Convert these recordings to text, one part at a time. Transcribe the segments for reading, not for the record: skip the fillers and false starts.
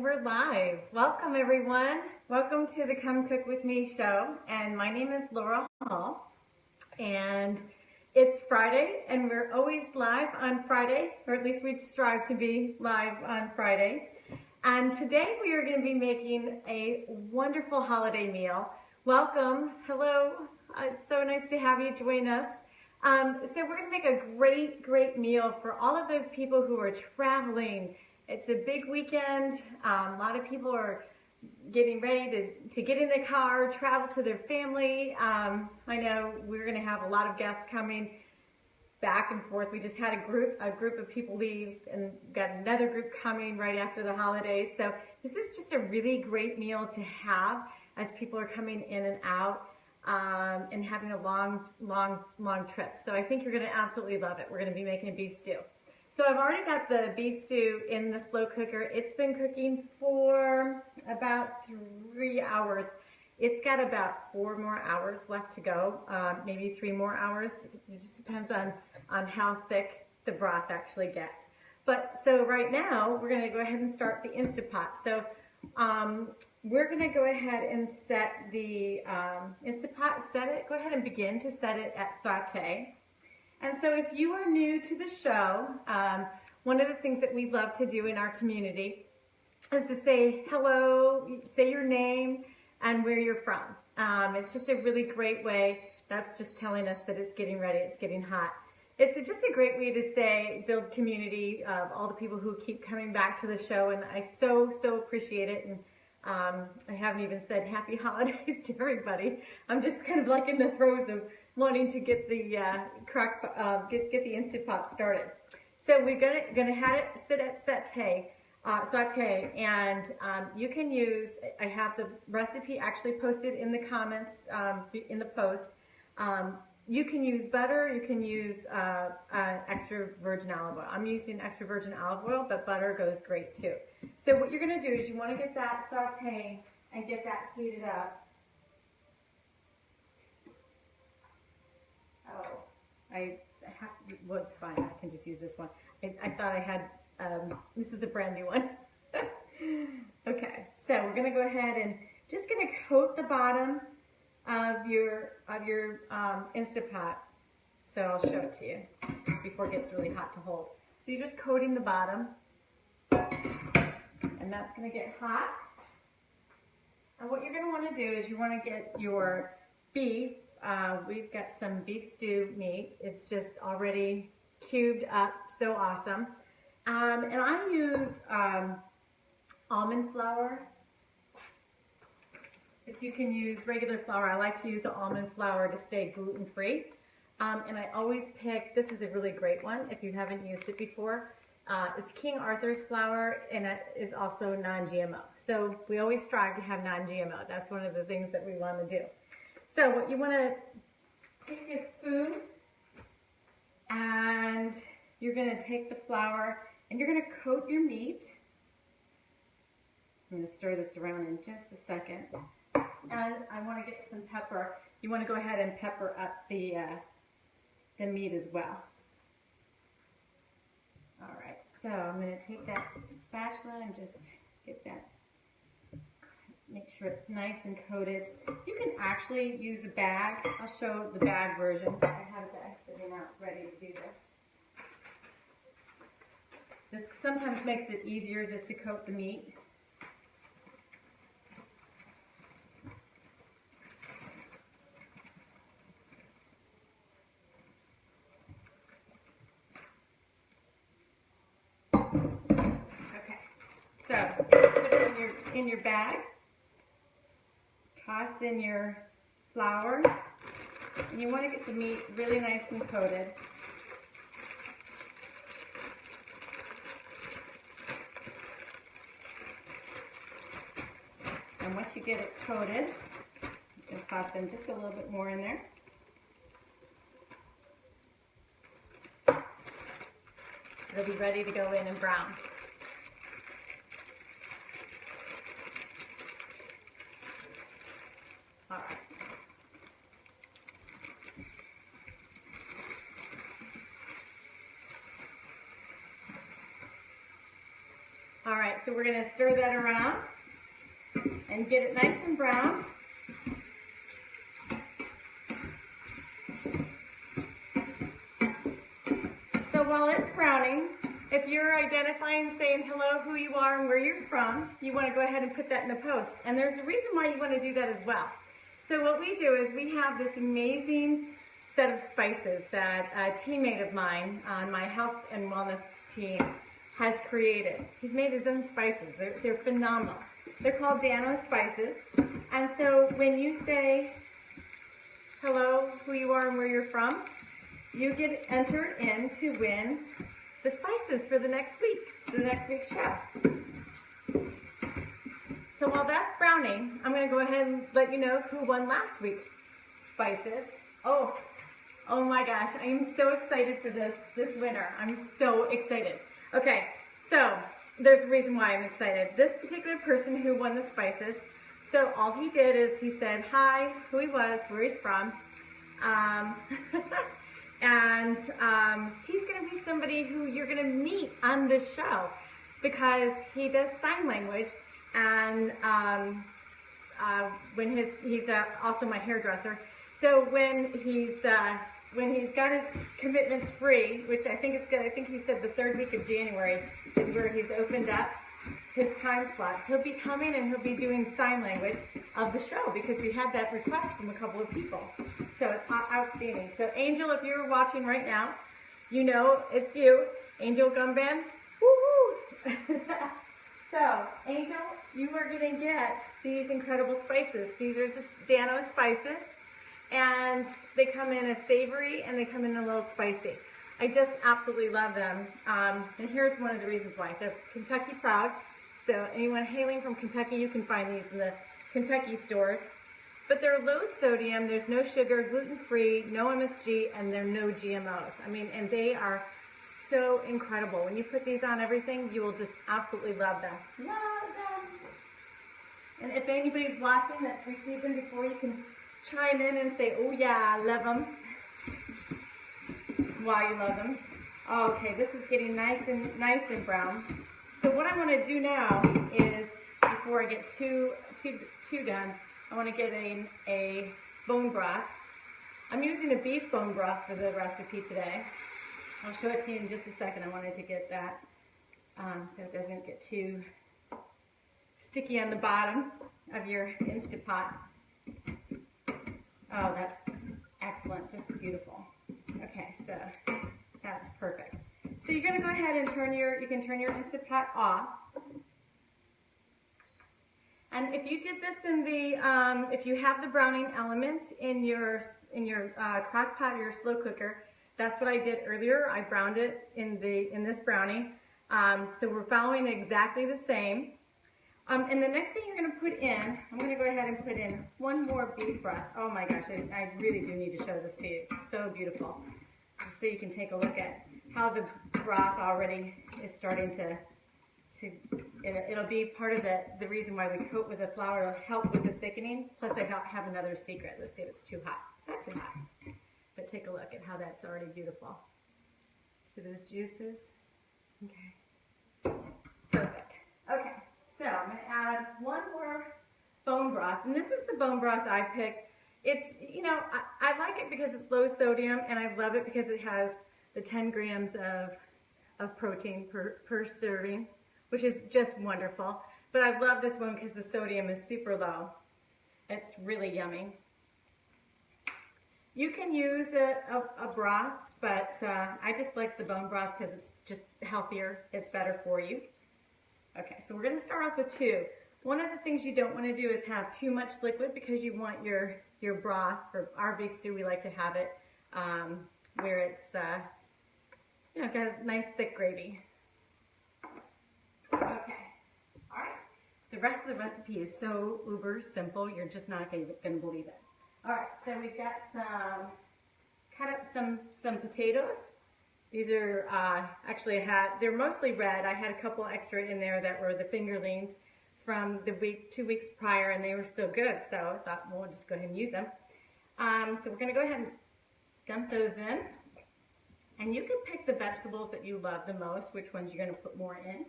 And we're live. Welcome everyone. Welcome to the Come Cook With Me show. And my name is Laura Hall. And it's Friday and we're always live on Friday, or at least we strive to be live on Friday. And today we are going to be making a wonderful holiday meal. Welcome. Hello. It's so nice to have you join us. So we're going to make a great meal for all of those people who are traveling. It's a big weekend. A lot of people are getting ready to get in the car, travel to their family. I know we're going to have a lot of guests coming back and forth. We just had a group of people leave and got another group coming right after the holidays. So this is just a really great meal to have as people are coming in and out. And having a long trip. So I think you're going to absolutely love it. We're going to be making a beef stew. So I've already got the beef stew in the slow cooker. It's been cooking for about 3 hours. It's got about 4 more hours left to go, maybe 3 more hours. It just depends on how thick the broth actually gets. But so right now we're going to go ahead and start the Instant Pot. So we're going to go ahead and set the Instant Pot, go ahead and begin to set it at saute. And so if you are new to the show, one of the things that we love to do in our community is to say hello, say your name and where you're from. It's just a really great way. That's just telling us that it's getting ready, it's getting hot. It's just a great way to build community of all the people who keep coming back to the show, and I so appreciate it. And I haven't even said happy holidays to everybody. I'm just kind of like in the throes of wanting to get the get the Instant Pot started. So we're gonna have it sit at saute, and you can use. I have the recipe actually posted in the comments in the post. You can use butter, you can use extra virgin olive oil. I'm using extra virgin olive oil, but butter goes great too. So what you're going to do is you want to get that sauteing and get that heated up. Well, it's fine. I can just use this one. I thought I had, this is a brand new one. Okay, so we're going to go ahead and just going to coat the bottom of your Instant Pot. So I'll show it to you before it gets really hot to hold. So you're just coating the bottom, and that's going to get hot. And what you're going to want to do is you want to get your beef. We've got some beef stew meat. It's just already cubed up, so awesome. And I use almond flour. But you can use regular flour. I like to use the almond flour to stay gluten-free. And I always pick, this is a really great one if you haven't used it before. It's King Arthur's flour, and it is also non-GMO. So we always strive to have non-GMO. That's one of the things that we want to do. So what you want to take a spoon, and you're going to take the flour, and you're going to coat your meat. I'm going to stir this around in just a second. And I want to get some pepper. You want to go ahead and pepper up the meat as well. All right, so I'm going to take that spatula and just get that, make sure it's nice and coated. You can actually use a bag. I'll show the bag version. I have a bag sitting out ready to do this. This sometimes makes it easier just to coat the meat. So put it in your bag, toss in your flour, and you want to get the meat really nice and coated. And once you get it coated, I'm just going to toss in just a little bit more in there. It'll be ready to go in and brown. All right. All right, so we're gonna stir that around and get it nice and brown. So while it's browning, if you're identifying, saying hello, who you are, and where you're from, you want to go ahead and put that in the post. And there's a reason why you want to do that as well. So what we do is we have this amazing set of spices that a teammate of mine on my health and wellness team has created. He's made his own spices. They're phenomenal. They're called Aminos spices. And so when you say hello, who you are, and where you're from, you get entered in to win the spices for the next week's show. So while that's browning, I'm going to go ahead and let you know who won last week's spices. Oh my gosh, I am so excited for this winner. I'm so excited. Okay, so there's a reason why I'm excited. This particular person who won the spices, so all he did is he said hi, who he was, where he's from, and he's going to be somebody who you're going to meet on the show because he does sign language, and he's also my hairdresser. So when he's got his commitments free, which I think is good, I think he said the 3rd week of January is where he's opened up his time slot. He'll be coming and he'll be doing sign language of the show because we had that request from a couple of people. So it's outstanding. So Angel, if you're watching right now, you know it's you, Angel Gumban. Woohoo! So Angel, you are going to get these incredible spices. These are the Aminos spices, and they come in a savory and they come in a little spicy. I just absolutely love them. And here's one of the reasons why. They're Kentucky proud. So anyone hailing from Kentucky, you can find these in the Kentucky stores. But they're low sodium, there's no sugar, gluten-free, no MSG, and they're no GMOs. I mean, and they are so incredible. When you put these on everything, you will just absolutely love them. Love them! And if anybody's watching that's received them before, you can chime in and say, oh yeah, I love them. While you love them. Okay, this is getting nice and brown. So what I want to do now is, before I get too done, I want to get a bone broth. I'm using a beef bone broth for the recipe today. I'll show it to you in just a second. I wanted to get that so it doesn't get too sticky on the bottom of your Instant Pot. Oh, that's excellent, just beautiful. Okay, so that's perfect. So you're going to go ahead and turn your Instant Pot off. And if you did this in the, if you have the browning element in your crock pot or your slow cooker, that's what I did earlier. I browned it in this browning. So we're following exactly the same. And the next thing you're going to put in, I'm going to go ahead and put in one more beef broth. Oh my gosh, I really do need to show this to you. It's so beautiful. Just so you can take a look at how the broth already is starting to it'll be part of the reason why we coat with the flour. It'll help with the thickening. Plus I have another secret. Let's see if it's too hot. It's not too hot. But take a look at how that's already beautiful. See those juices? Okay. Perfect. Okay. So I'm going to add one more bone broth. And this is the bone broth I picked. It's, you know, I like it because it's low sodium, and I love it because it has the 10 grams of protein per serving, which is just wonderful. But I love this one because the sodium is super low. It's really yummy. You can use a broth, but I just like the bone broth because it's just healthier. It's better for you. Okay, so we're going to start off with 2. One of the things you don't want to do is have too much liquid because you want your broth. For our beef stew, we like to have it where it's you know, got a nice thick gravy. Okay, all right. The rest of the recipe is so uber simple, you're just not going to believe it. All right, so we've got cut up some potatoes. These are, actually they're mostly red. I had a couple extra in there that were the fingerlings from the 2 weeks prior, and they were still good, so I thought, well, we'll just go ahead and use them. So we're gonna go ahead and dump those in. And you can pick the vegetables that you love the most, which ones you're gonna put more in.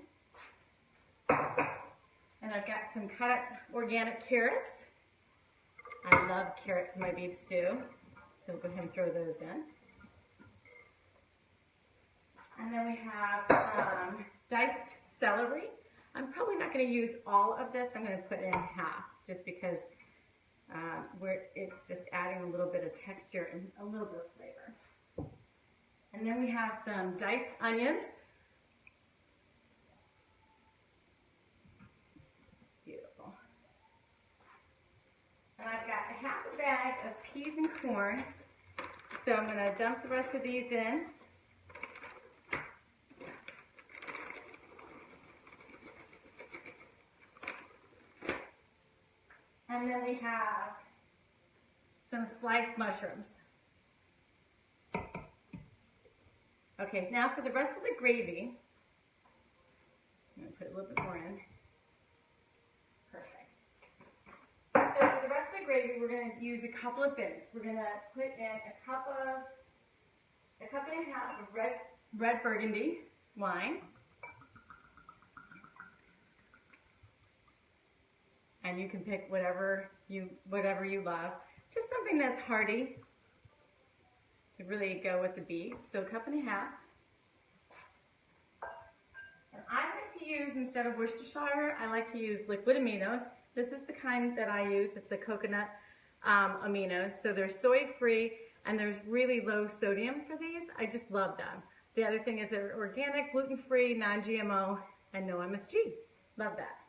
And I've got some cut up organic carrots. I love carrots in my beef stew, so go ahead and throw those in. And then we have some diced celery. I'm probably not going to use all of this. I'm going to put in half just because it's just adding a little bit of texture and a little bit of flavor. And then we have some diced onions. Beautiful. And I've got a half a bag of peas and corn. So I'm going to dump the rest of these in. And then we have some sliced mushrooms. Okay, now for the rest of the gravy, I'm going to put a little bit more in. Perfect. So for the rest of the gravy, we're going to use a couple of things. We're going to put in a cup and a half of red burgundy wine. And you can pick whatever you love. Just something that's hearty to really go with the beef. So a cup and a half. And I like to use, instead of Worcestershire, I like to use liquid Aminos. This is the kind that I use. It's a coconut Aminos. So they're soy free and there's really low sodium for these. I just love them. The other thing is they're organic, gluten free, non-GMO, and no MSG. Love that.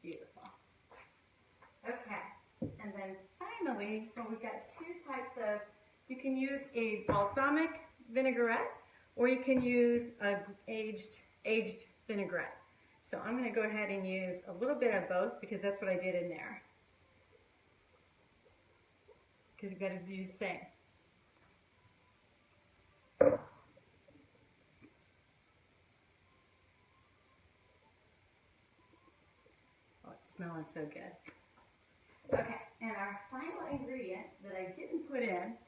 Beautiful. Okay, and then finally, we've got two types of, you can use a balsamic vinaigrette or you can use a aged vinaigrette. So I'm going to go ahead and use a little bit of both because that's what I did in there. Because you've got to use the same. Smelling so good. Okay, and our final ingredient that I didn't put in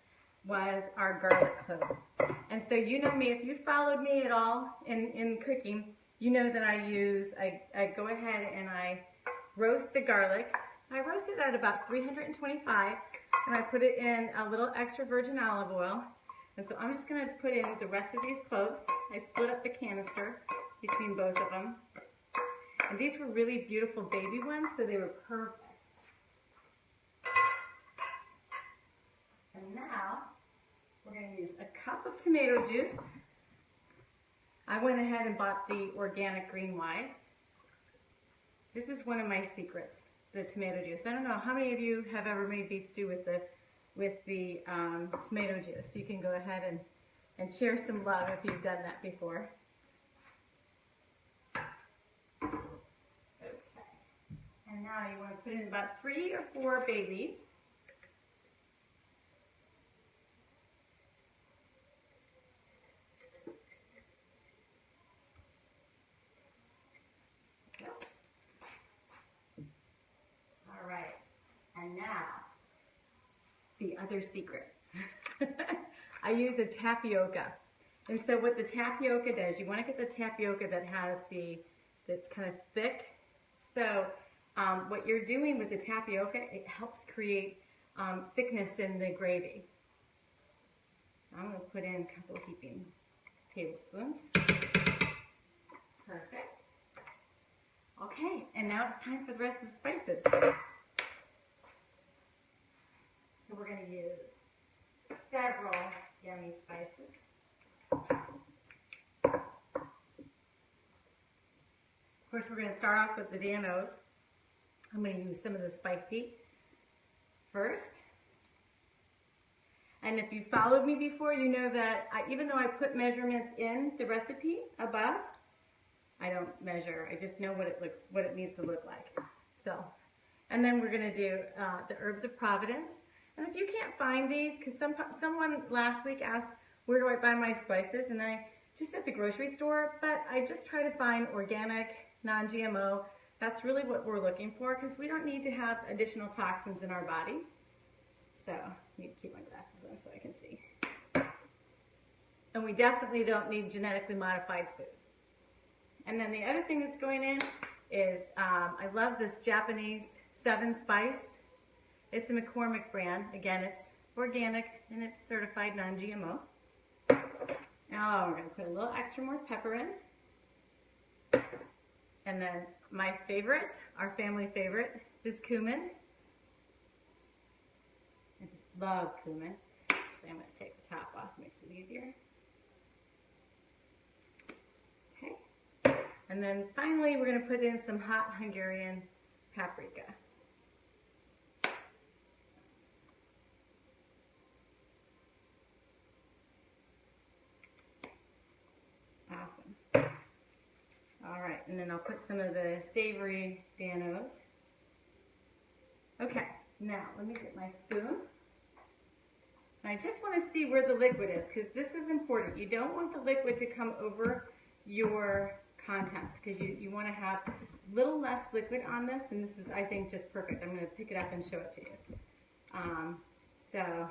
was our garlic cloves. And so you know me, if you followed me at all in cooking, you know that I go ahead and I roast the garlic. I roast it at about 325 and I put it in a little extra virgin olive oil. And so I'm just going to put in the rest of these cloves. I split up the canister between both of them. And these were really beautiful baby ones, so they were perfect. And now, we're going to use a cup of tomato juice. I went ahead and bought the organic green wise. This is one of my secrets, the tomato juice. I don't know how many of you have ever made beef stew with the tomato juice. You can go ahead and share some love if you've done that before. And now you want to put in about 3 or 4 bay leaves. Okay. All right, and now the other secret. I use a tapioca. And so what the tapioca does, you want to get the tapioca that's kind of thick. So what you're doing with the tapioca, it helps create thickness in the gravy. So I'm going to put in a couple of heaping tablespoons. Perfect. Okay, and now it's time for the rest of the spices. So we're going to use several yummy spices. Of course, we're going to start off with the Aminos. I'm going to use some of the spicy first. And if you followed me before, you know that even though I put measurements in the recipe above, I don't measure. I just know what it needs to look like. So, and then we're going to do the herbs of Providence. And if you can't find these, because someone last week asked, where do I buy my spices? And I just at the grocery store, but I just try to find organic, non-GMO. That's really what we're looking for because we don't need to have additional toxins in our body. So I need to keep my glasses on so I can see. and we definitely don't need genetically modified food. And then the other thing that's going in is, I love this Japanese 7 spice. It's a McCormick brand. Again, it's organic and it's certified non-GMO. Now we're going to put a little extra more pepper in. And then my favorite, our family favorite, is cumin. I just love cumin. Actually, I'm going to take the top off, makes it easier. Okay. And then finally, we're going to put in some hot Hungarian paprika. Awesome. All right, and then I'll put some of the savory Aminos. Okay, now let me get my spoon. I just want to see where the liquid is, because this is important. You don't want the liquid to come over your contents, because you want to have a little less liquid on this, and this is, I think, just perfect. I'm going to pick it up and show it to you. So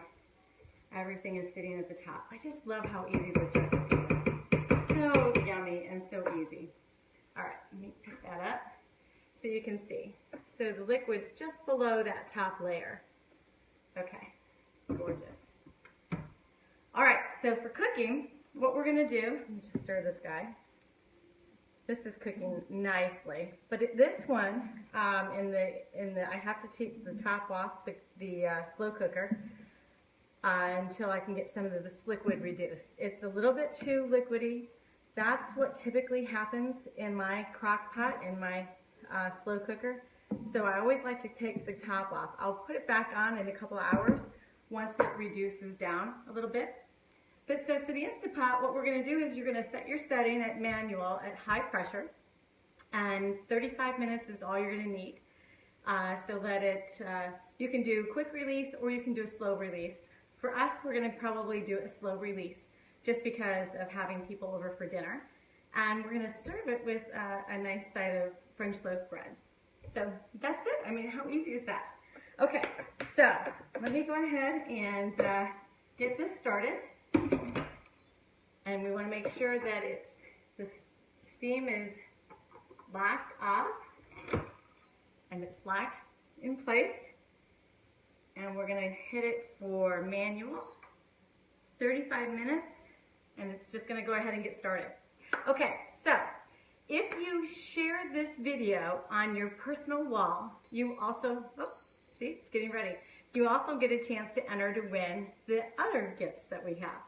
everything is sitting at the top. I just love how easy this recipe is. So yummy and so easy. All right, let me pick that up so you can see. So the liquid's just below that top layer. Okay, gorgeous. All right, so for cooking, what we're gonna do, let me just stir this guy. This is cooking nicely, but this one, I have to take the top off the slow cooker until I can get some of this liquid reduced. It's a little bit too liquidy. That's what typically happens in my crock pot, in my slow cooker. So I always like to take the top off. I'll put it back on in a couple of hours once it reduces down a little bit. But so for the Instant Pot, what we're going to do is you're going to set your setting at manual at high pressure, and 35 minutes is all you're going to need. So that you can do quick release or you can do a slow release. For us, we're going to probably do a slow release, just because of having people over for dinner. And we're going to serve it with a nice side of French loaf bread. So that's it. I mean, how easy is that? Okay, so let me go ahead and get this started. And we want to make sure that the steam is locked off and it's locked in place. And we're going to hit it for manual, 35 minutes. And it's just going to go ahead and get started. Okay, so if you share this video on your personal wall, you also, see, it's getting ready. You also get a chance to enter to win the other gifts that we have.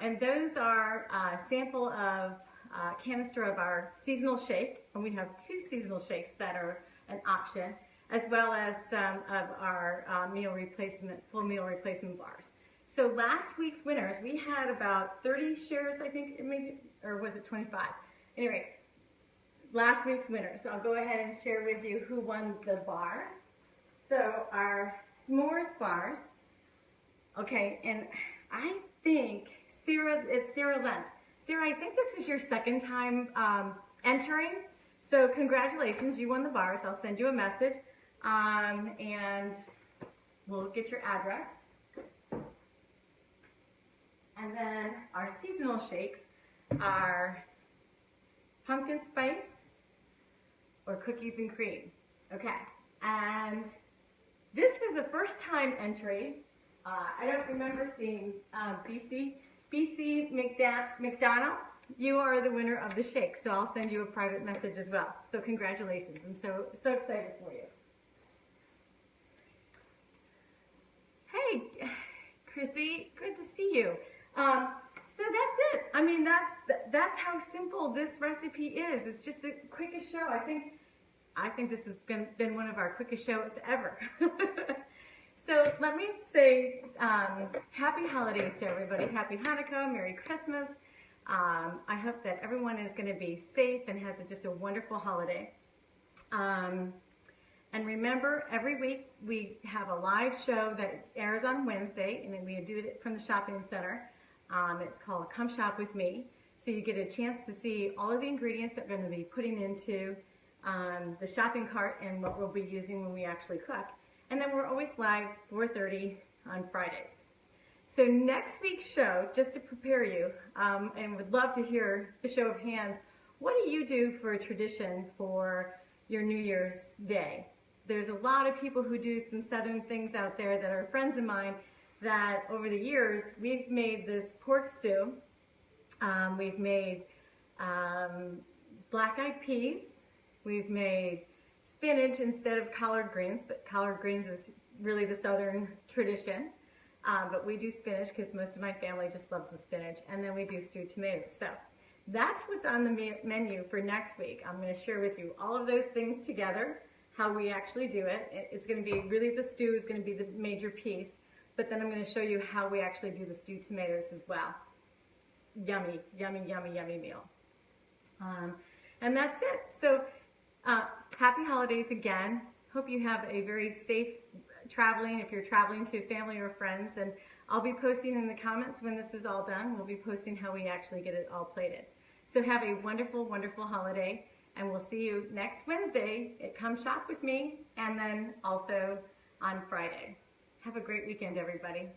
And those are a sample of a canister of our seasonal shake, and we have 2 seasonal shakes that are an option, as well as some of our full meal replacement bars. So last week's winners, we had about 30 shares, I think, maybe, or was it 25? Anyway, last week's winners. I'll go ahead and share with you who won the bars. So our s'mores bars, okay, and I think it's Sarah Lentz. Sarah, I think this was your second time entering, so congratulations, you won the bars. I'll send you a message, and we'll get your address. And then our seasonal shakes are pumpkin spice or cookies and cream. Okay, and this was a first time entry. I don't remember seeing BC McDonald. You are the winner of the shake, so I'll send you a private message as well. So congratulations, I'm so excited for you. Hey, Chrissy, good to see you. So that's it. I mean, that's how simple this recipe is. It's just the quickest show. I think this has been one of our quickest shows ever. So let me say happy holidays to everybody. Happy Hanukkah, Merry Christmas. I hope that everyone is going to be safe and has just a wonderful holiday. And remember, every week we have a live show that airs on Wednesday, and then we do it from the shopping center. It's called Come Shop With Me. So you get a chance to see all of the ingredients that we're going to be putting into the shopping cart and what we'll be using when we actually cook. And then we're always live 4:30 on Fridays. So next week's show, just to prepare you, and would love to hear a show of hands, what do you do for a tradition for your New Year's Day? There's a lot of people who do some Southern things out there that are friends of mine that over the years, we've made this pork stew. We've made black-eyed peas. We've made spinach instead of collard greens, but collard greens is really the Southern tradition. But we do spinach because most of my family just loves the spinach. And then we do stewed tomatoes. So that's what's on the menu for next week. I'm going to share with you all of those things together, how we actually do it. It's going to be really, the stew is going to be the major piece. But then I'm going to show you how we actually do the stewed tomatoes as well. Yummy, yummy, yummy, yummy meal. And that's it. So happy holidays again. Hope you have a very safe traveling if you're traveling to family or friends. And I'll be posting in the comments when this is all done. We'll be posting how we actually get it all plated. So have a wonderful, wonderful holiday. And we'll see you next Wednesday at Come Shop with Me. And then also on Friday. Have a great weekend, everybody.